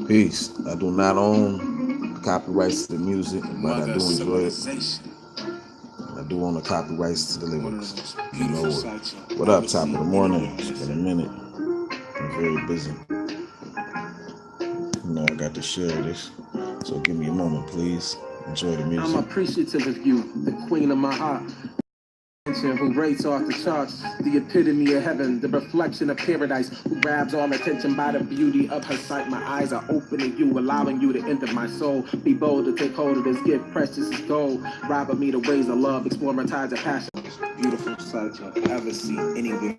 Peace. I do not own copyrights to the music, but I do enjoy it. I do own the copyrights to the lyrics. You know what up, top of the morning? It's been a minute. I'm very busy. You know, I got to share this. So give me a moment, please. Enjoy the music. I'm appreciative of you, the queen of my heart. Who rates off the charts, the epitome of heaven, the reflection of paradise, who grabs all attention by the beauty of her sight. My eyes are open to you, allowing you to enter my soul. Be bold to take hold of this gift, precious as gold. Ride with me the ways of love, explore my tides of passion. Beautiful sight you'll ever see anywhere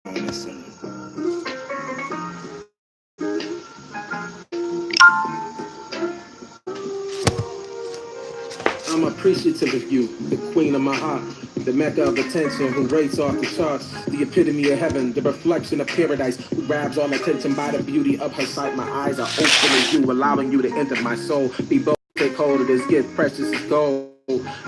on this earth. I'm appreciative of you, the queen of my heart, the mecca of attention, who rates off the charts, the epitome of heaven, the reflection of paradise, who grabs all attention by the beauty of her sight. My eyes are open to you, allowing you to enter my soul. Be bold, take hold of this gift, precious as gold.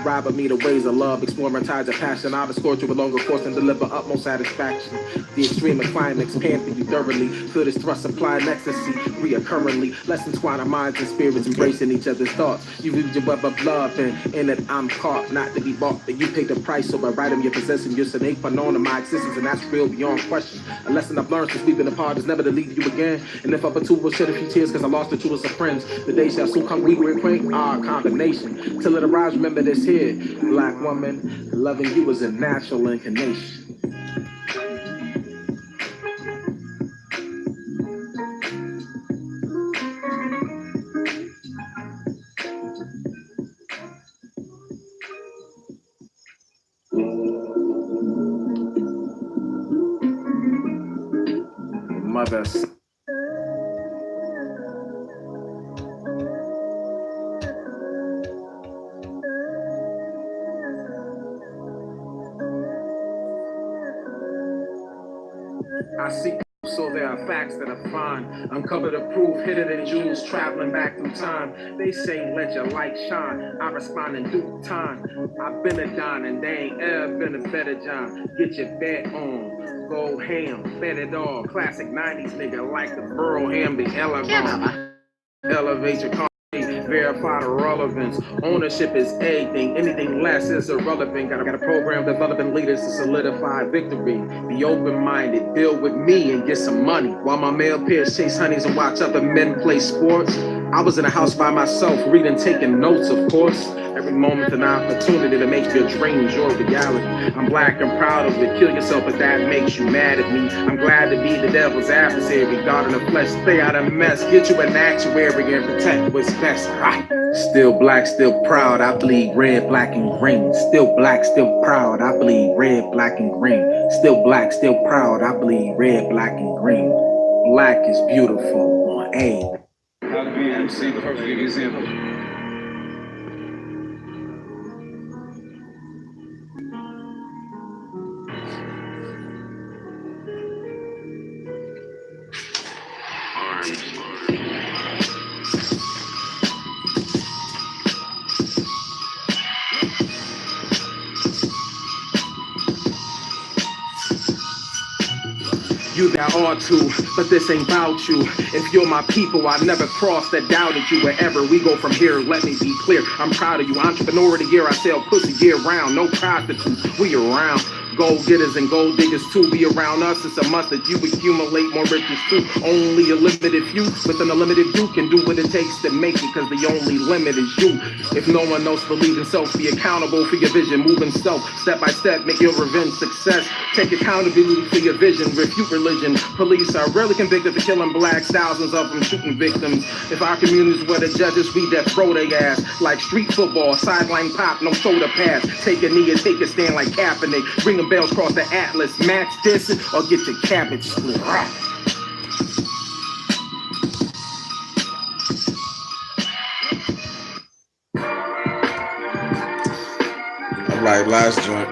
Ride with me the ways of love, explore my tides of passion. I'll escort you a longer course and deliver utmost satisfaction. The extreme of climax, pamper you thoroughly. Feel this thrust, supplying ecstasy, reoccurrently. Let's entwine our minds and spirits, embracing each other's thoughts. You read your web of love, and in it I'm caught, not to be bought. But you pay the price, so I write them, you're possessing. You're innate for known of my existence, and that's real beyond question. A lesson I've learned since we've been apart is never to leave you again. And if I but two will shed a few tears, cause I lost the truest of friends. The day shall soon come, we will acquaint our combination. Till it arrives, remember this here. Black woman, loving you is a natural inclination. Mothers. I seek, so there are facts that I find. Uncover the proof, hidden in jewels, traveling back through time. They say, let your light shine. I respond in due time. I've been a John, and they ain't ever been a better John. Get your bet on. Go ham, bet it all. Classic 90s nigga like the Burrow ham, the elegant. Elevate your car. Verify the relevance. Ownership is everything. Anything less is irrelevant. Got a program developing leaders to solidify victory. Be open-minded. Deal with me and get some money. While my male peers chase honeys and watch other men play sports. I was in a house by myself, reading, taking notes, of course. Every moment an opportunity to make your dreams your reality. I'm black and proud of it. Kill yourself if that makes you mad at me. I'm glad to be the devil's adversary. God in the flesh, stay out of mess. Get you an actuary and protect what's best. Right. Still black, still proud. I bleed red, black, and green. Still black, still proud. I bleed red, black, and green. Still black, still proud. I bleed red, black, and green. Black is beautiful on A. How to be an MC, perfect example. You that ought to, but this ain't about you. If you're my people, I never crossed that doubted you. Wherever we go from here, let me be clear. I'm proud of you. Entrepreneur of the year, I sell pussy year round. No prostitutes, we around. Gold getters and gold diggers too. Be around us, it's a must that you accumulate more riches too. Only a limited few with an unlimited view can do what it takes to make it, cause the only limit is you. If no one else believes in self, be accountable for your vision. Moving self, step by step, make your revenge success. Take accountability for your vision, refute religion. Police are rarely convicted for killing blacks, thousands of them shooting victims. If our communities were the judges, we death throw they ass. Like street football, sideline pop, no soda pass. Take a knee and take a stand like Kaepernick. Bring them bells cross the atlas, match this or get your cabbage split. I like last joint.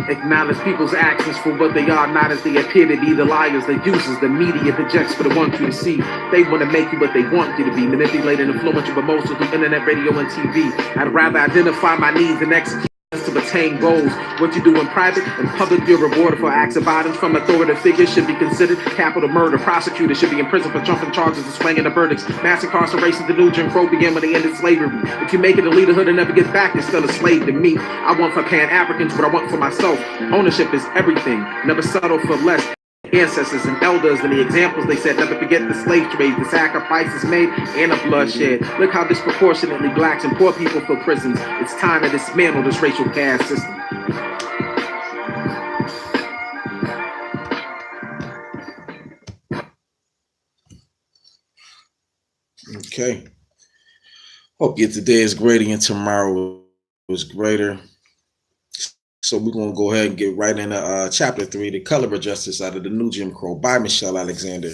Acknowledge people's actions for what they are, not as they appear to be. The liars, the users, the media projects for the ones you to see. They want to make you what they want you to be. Manipulate and influence you, but mostly through internet, radio, and TV. I'd rather identify my needs and execute to to attain goals. What you do in private and public, you're rewarded for acts of violence from authoritative figures should be considered capital murder. Prosecutors should be in prison for trumping charges and swinging the verdicts. Mass incarceration, the new Jim Crow began when they ended slavery. If you make it to leaderhood and never get back, you're still a slave to me. I want for Pan-Africans what I want for myself. Ownership is everything. Never settle for less. Ancestors and elders and the examples they said, never forget the slave trade, the sacrifices made, and the bloodshed. Look how disproportionately blacks and poor people fill prisons. It's time to dismantle this racial caste system. Okay. Hope your today is greater and tomorrow is greater. So we're going to go ahead and get right into chapter 3, The Color of Justice out of the New Jim Crow by Michelle Alexander.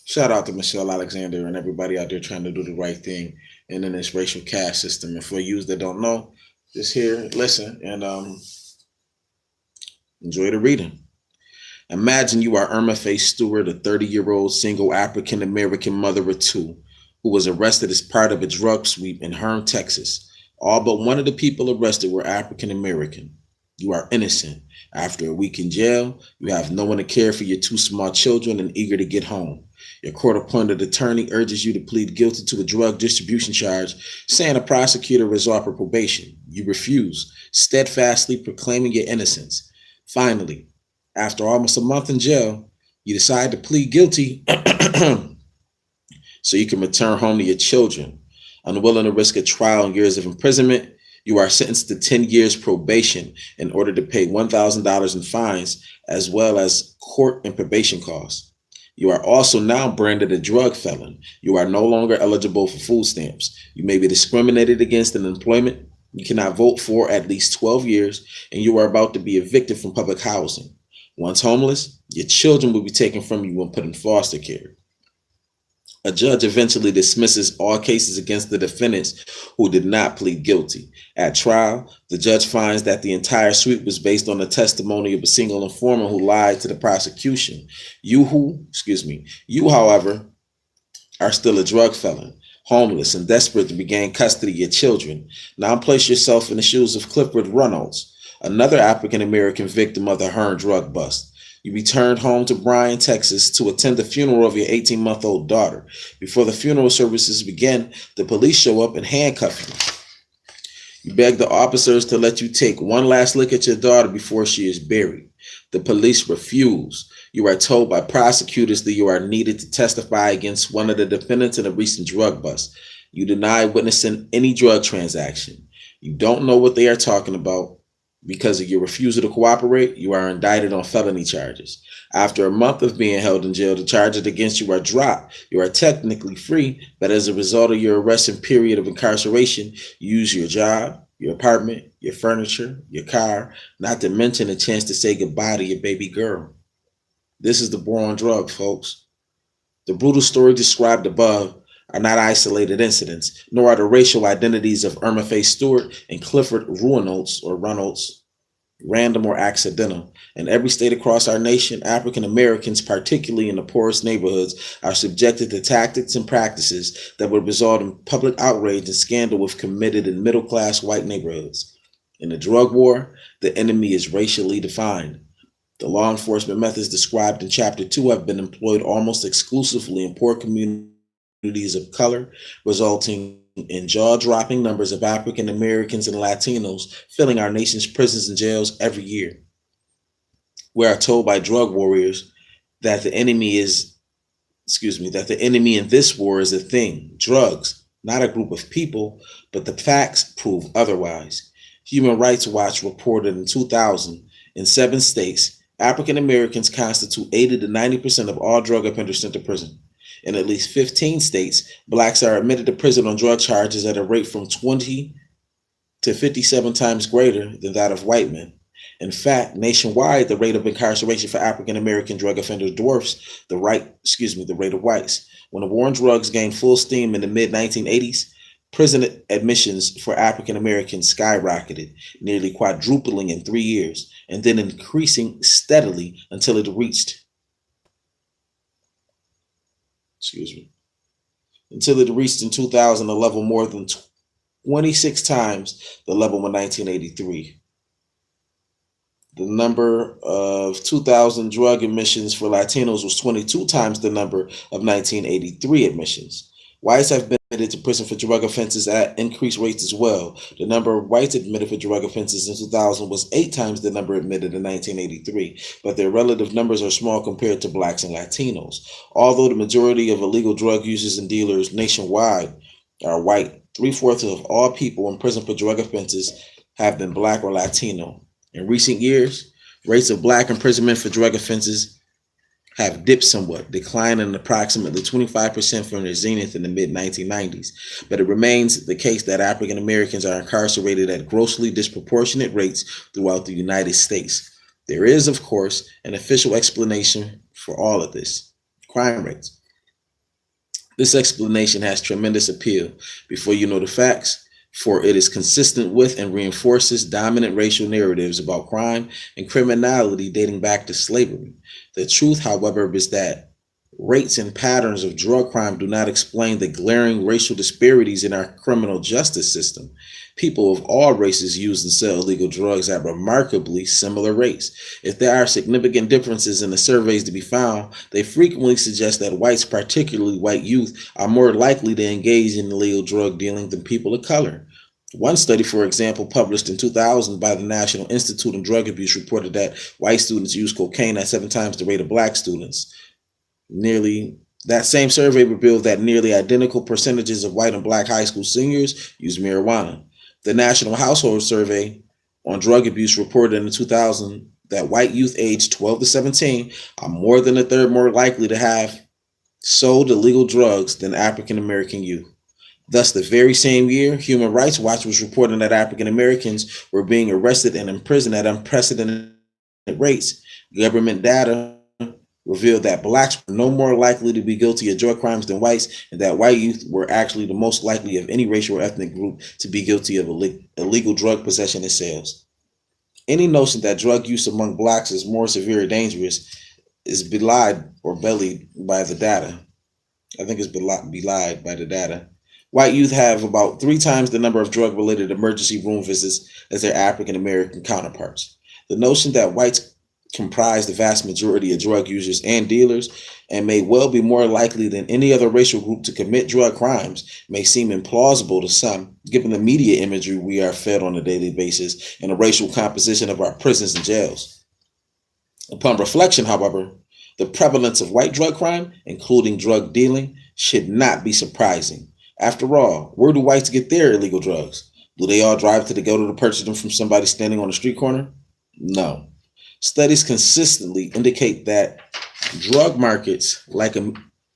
Shout out to Michelle Alexander and everybody out there trying to do the right thing and in this racial caste system. And for you that don't know, just hear, listen, and enjoy the reading. Imagine you are Irma Faye Stewart, a 30-year-old single African-American mother of two, who was arrested as part of a drug sweep in Hearne, Texas. All but one of the people arrested were African-American. You are innocent. After a week in jail, you have no one to care for your two small children and eager to get home. Your court-appointed attorney urges you to plead guilty to a drug distribution charge, saying a prosecutor is offered probation. You refuse, steadfastly proclaiming your innocence. Finally, after almost a month in jail, you decide to plead guilty so you can return home to your children. Unwilling to risk a trial and years of imprisonment, you are sentenced to 10 years probation in order to pay $1,000 in fines, as well as court and probation costs. You are also now branded a drug felon. You are no longer eligible for food stamps. You may be discriminated against in employment. You cannot vote for at least 12 years, and you are about to be evicted from public housing. Once homeless, your children will be taken from you and put in foster care. A judge eventually dismisses all cases against the defendants who did not plead guilty. At trial, the judge finds that the entire sweep was based on the testimony of a single informant who lied to the prosecution. You, however, are still a drug felon, homeless and desperate to regain custody of your children. Now place yourself in the shoes of Clifford Reynolds, another African-American victim of the Hearne drug bust. You returned home to Bryan, Texas to attend the funeral of your 18-month-old daughter. Before the funeral services begin, the police show up and handcuff you. You beg the officers to let you take one last look at your daughter before she is buried. The police refuse. You are told by prosecutors that you are needed to testify against one of the defendants in a recent drug bust. You deny witnessing any drug transaction. You don't know what they are talking about. Because of your refusal to cooperate, you are indicted on felony charges. After a month of being held in jail, the charges against you are dropped. You are technically free, but as a result of your arrest and period of incarceration, you use your job, your apartment, your furniture, your car, not to mention a chance to say goodbye to your baby girl. This is the war on drugs, folks. The brutal story described above are not isolated incidents, nor are the racial identities of Irma Faye Stewart and Clifford Reynolds random or accidental. In every state across our nation, African Americans, particularly in the poorest neighborhoods, are subjected to tactics and practices that would result in public outrage and scandal if committed in middle-class white neighborhoods. In the drug war, the enemy is racially defined. The law enforcement methods described in Chapter 2 have been employed almost exclusively in poor communities of color, resulting in jaw-dropping numbers of African Americans and Latinos filling our nation's prisons and jails every year. We are told by drug warriors that the enemy in this war is a thing, drugs, not a group of people, but the facts prove otherwise. Human Rights Watch reported in 2000, in 7 states, African Americans constitute 80 to 90% of all drug offenders sent to prison. In at least 15 states, blacks are admitted to prison on drug charges at a rate from 20 to 57 times greater than that of white men. In fact, nationwide, the rate of incarceration for African American drug offenders dwarfs the rate of whites. When the war on drugs gained full steam in the mid-1980s, prison admissions for African Americans skyrocketed, nearly quadrupling in 3 years, and then increasing steadily until it reached in 2000 a level more than 26 times the level in 1983. The number of 2000 drug admissions for Latinos was 22 times the number of 1983 admissions. Whites have been admitted to prison for drug offenses at increased rates as well. The number of whites admitted for drug offenses in 2000 was 8 times the number admitted in 1983, but their relative numbers are small compared to blacks and Latinos. Although the majority of illegal drug users and dealers nationwide are white, 3/4 of all people in prison for drug offenses have been black or Latino. In recent years, rates of black imprisonment for drug offenses have dipped somewhat, declining approximately 25% from their zenith in the mid-1990s. But it remains the case that African Americans are incarcerated at grossly disproportionate rates throughout the United States. There is, of course, an official explanation for all of this: crime rates. This explanation has tremendous appeal. Before you know the facts, for it is consistent with and reinforces dominant racial narratives about crime and criminality dating back to slavery. The truth, however, is that rates and patterns of drug crime do not explain the glaring racial disparities in our criminal justice system. People of all races use and sell illegal drugs at remarkably similar rates. If there are significant differences in the surveys to be found, they frequently suggest that whites, particularly white youth, are more likely to engage in illegal drug dealing than people of color. One study, for example, published in 2000 by the National Institute on Drug Abuse, reported that white students use cocaine at 7 times the rate of black students. That same survey revealed that nearly identical percentages of white and black high school seniors use marijuana. The National Household Survey on Drug Abuse reported in 2000 that white youth aged 12 to 17 are more than a third more likely to have sold illegal drugs than African American youth. Thus, the very same year, Human Rights Watch was reporting that African Americans were being arrested and imprisoned at unprecedented rates. Government data revealed that blacks were no more likely to be guilty of drug crimes than whites, and that white youth were actually the most likely of any racial or ethnic group to be guilty of illegal drug possession and sales. Any notion that drug use among blacks is more severe or dangerous is belied or bellied by the data. I think it's belied by the data. White youth have about 3 times the number of drug-related emergency room visits as their African American counterparts. The notion that whites comprise the vast majority of drug users and dealers and may well be more likely than any other racial group to commit drug crimes may seem implausible to some, given the media imagery we are fed on a daily basis and the racial composition of our prisons and jails. Upon reflection, however, the prevalence of white drug crime, including drug dealing, should not be surprising. After all, where do whites get their illegal drugs? Do they all drive to the ghetto to purchase them from somebody standing on the street corner? No. Studies consistently indicate that drug markets, like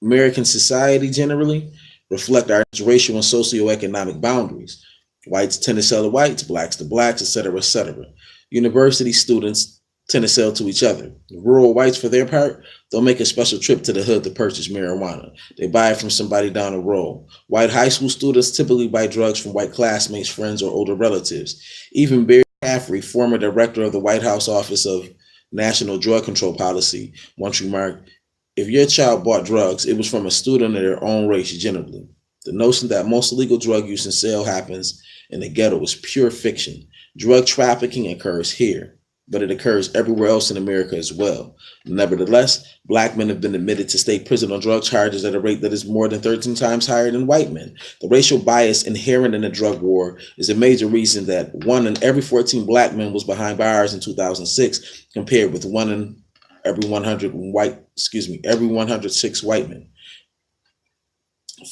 American society generally, reflect our racial and socioeconomic boundaries. Whites tend to sell to whites, blacks to blacks, etc., etc. University students tend to sell to each other. Rural whites, for their part, they'll make a special trip to the hood to purchase marijuana. They buy it from somebody down the road. White high school students typically buy drugs from white classmates, friends, or older relatives. Even Barry Caffrey, former director of the White House Office of National Drug Control Policy, once remarked, "If your child bought drugs, it was from a student of their own race generally." The notion that most illegal drug use and sale happens in the ghetto is pure fiction. Drug trafficking occurs here, but it occurs everywhere else in America as well. Nevertheless, black men have been admitted to state prison on drug charges at a rate that is more than 13 times higher than white men. The racial bias inherent in the drug war is a major reason that 1 in every 14 black men was behind bars in 2006, compared with 1 in every 106 white men.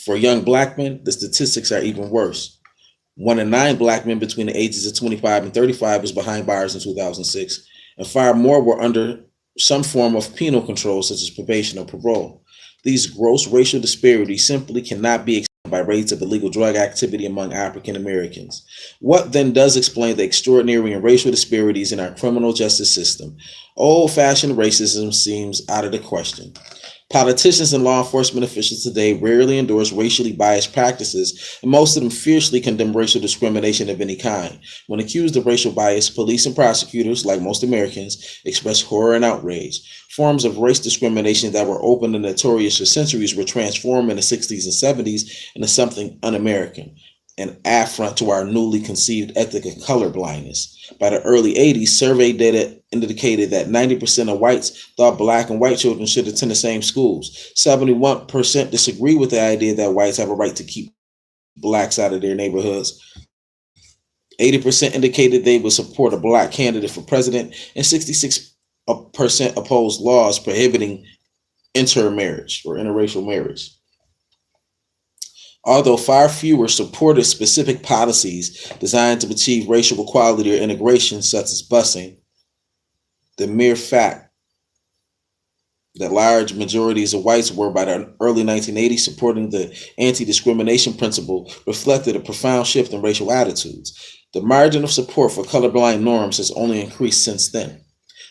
For young black men, the statistics are even worse. 1 in 9 black men between the ages of 25 and 35 was behind bars in 2006, and far more were under some form of penal control, such as probation or parole. These gross racial disparities simply cannot be explained by rates of illegal drug activity among African Americans. What then does explain the extraordinary and racial disparities in our criminal justice system? Old-fashioned racism seems out of the question. Politicians and law enforcement officials today rarely endorse racially biased practices, and most of them fiercely condemn racial discrimination of any kind. When accused of racial bias, police and prosecutors, like most Americans, express horror and outrage. Forms of race discrimination that were open and notorious for centuries were transformed in the 60s and 70s into something un-American, an affront to our newly conceived ethic of colorblindness. By the early 80s, survey data indicated that 90% of whites thought black and white children should attend the same schools. 71% disagree with the idea that whites have a right to keep blacks out of their neighborhoods. 80% indicated they would support a black candidate for president, and 66% opposed laws prohibiting intermarriage or interracial marriage. Although far fewer supported specific policies designed to achieve racial equality or integration, such as busing, the mere fact that large majorities of whites were by the early 1980s supporting the anti-discrimination principle reflected a profound shift in racial attitudes. The margin of support for colorblind norms has only increased since then.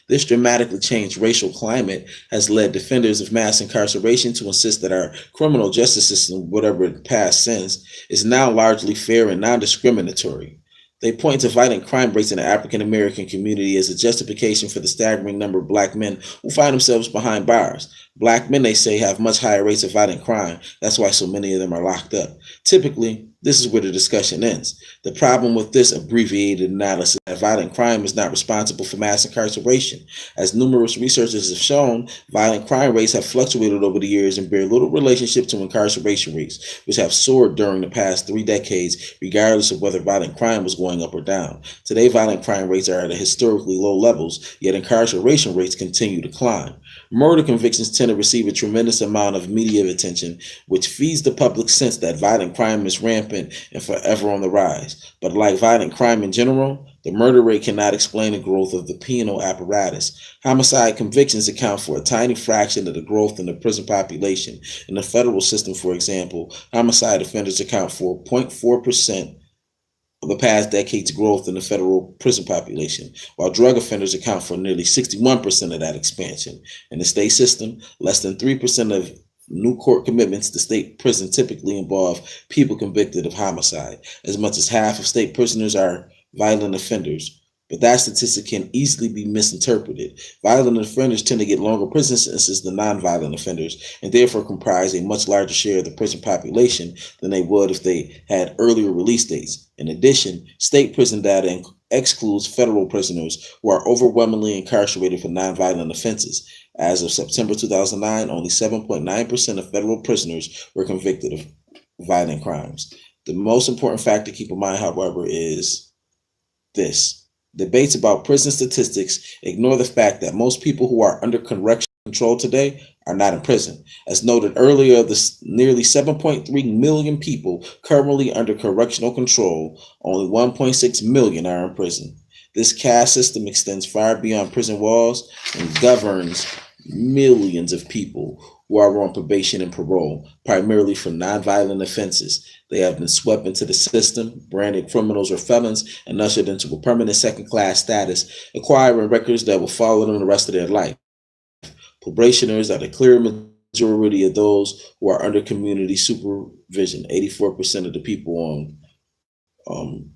This dramatically changed racial climate has led defenders of mass incarceration to insist that our criminal justice system, whatever its past sins, is now largely fair and non-discriminatory. They point to violent crime rates in the African American community as a justification for the staggering number of black men who find themselves behind bars. Black men, they say, have much higher rates of violent crime. That's why so many of them are locked up. Typically, this is where the discussion ends. The problem with this abbreviated analysis is that violent crime is not responsible for mass incarceration. As numerous researchers have shown, violent crime rates have fluctuated over the years and bear little relationship to incarceration rates, which have soared during the past 3 decades, regardless of whether violent crime was going up or down. Today, violent crime rates are at historically low levels, yet incarceration rates continue to climb. Murder convictions tend to receive a tremendous amount of media attention, which feeds the public sense that violent crime is rampant and forever on the rise. But like violent crime in general, the murder rate cannot explain the growth of the penal apparatus. Homicide convictions account for a tiny fraction of the growth in the prison population. In the federal system, for example, homicide offenders account for 0.4% of the past decade's growth in the federal prison population, while drug offenders account for nearly 61% of that expansion. In the state system, less than 3% of new court commitments to state prison typically involve people convicted of homicide. As much as half of state prisoners are violent offenders, but that statistic can easily be misinterpreted. Violent offenders tend to get longer prison sentences than nonviolent offenders, and therefore comprise a much larger share of the prison population than they would if they had earlier release dates. In addition, state prison data excludes federal prisoners who are overwhelmingly incarcerated for nonviolent offenses. As of September 2009, only 7.9% of federal prisoners were convicted of violent crimes. The most important fact to keep in mind, however, is this. Debates about prison statistics ignore the fact that most people who are under correctional control today are not in prison. As noted earlier, the nearly 7.3 million people currently under correctional control, only 1.6 million are in prison. This caste system extends far beyond prison walls and governs millions of people who are on probation and parole, primarily for nonviolent offenses. They have been swept into the system, branded criminals or felons, and ushered into a permanent second-class status, acquiring records that will follow them the rest of their life. Probationers are the clear majority of those who are under community supervision. 84% of the people on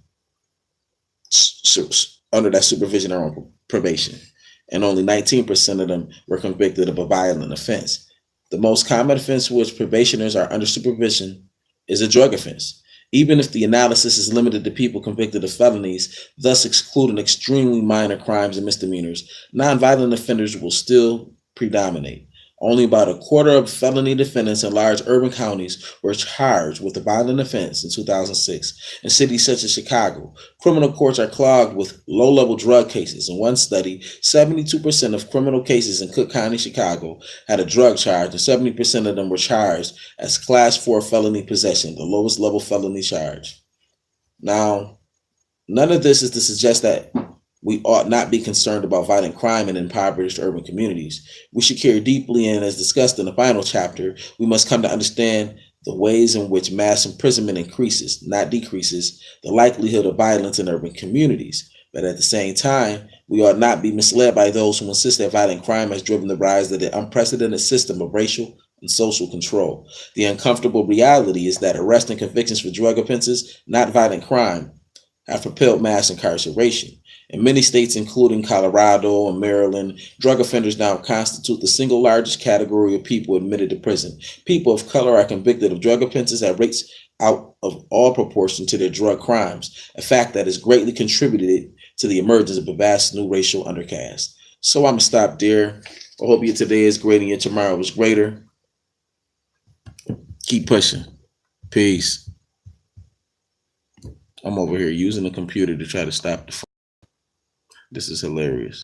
under that supervision are on probation, and only 19% of them were convicted of a violent offense. The most common offense for which probationers are under supervision is a drug offense. Even if the analysis is limited to people convicted of felonies, thus excluding extremely minor crimes and misdemeanors, nonviolent offenders will still predominate. Only about a quarter of felony defendants in large urban counties were charged with a violent offense in 2006. In cities such as Chicago, criminal courts are clogged with low-level drug cases. In one study, 72% of criminal cases in Cook County, Chicago, had a drug charge, and 70% of them were charged as Class 4 felony possession, the lowest level felony charge. Now, none of this is to suggest that we ought not be concerned about violent crime in impoverished urban communities. We should care deeply, and as discussed in the final chapter, we must come to understand the ways in which mass imprisonment increases, not decreases, the likelihood of violence in urban communities. But at the same time, we ought not be misled by those who insist that violent crime has driven the rise of the unprecedented system of racial and social control. The uncomfortable reality is that arrest and convictions for drug offenses, not violent crime, have propelled mass incarceration. In many states, including Colorado and Maryland, drug offenders now constitute the single largest category of people admitted to prison. People of color are convicted of drug offenses at rates out of all proportion to their drug crimes, a fact that has greatly contributed to the emergence of a vast new racial undercast. So I'm gonna stop there. I hope your today is great and your tomorrow was greater. Keep pushing. Peace. I'm over here using the computer to try to stop the. This is hilarious.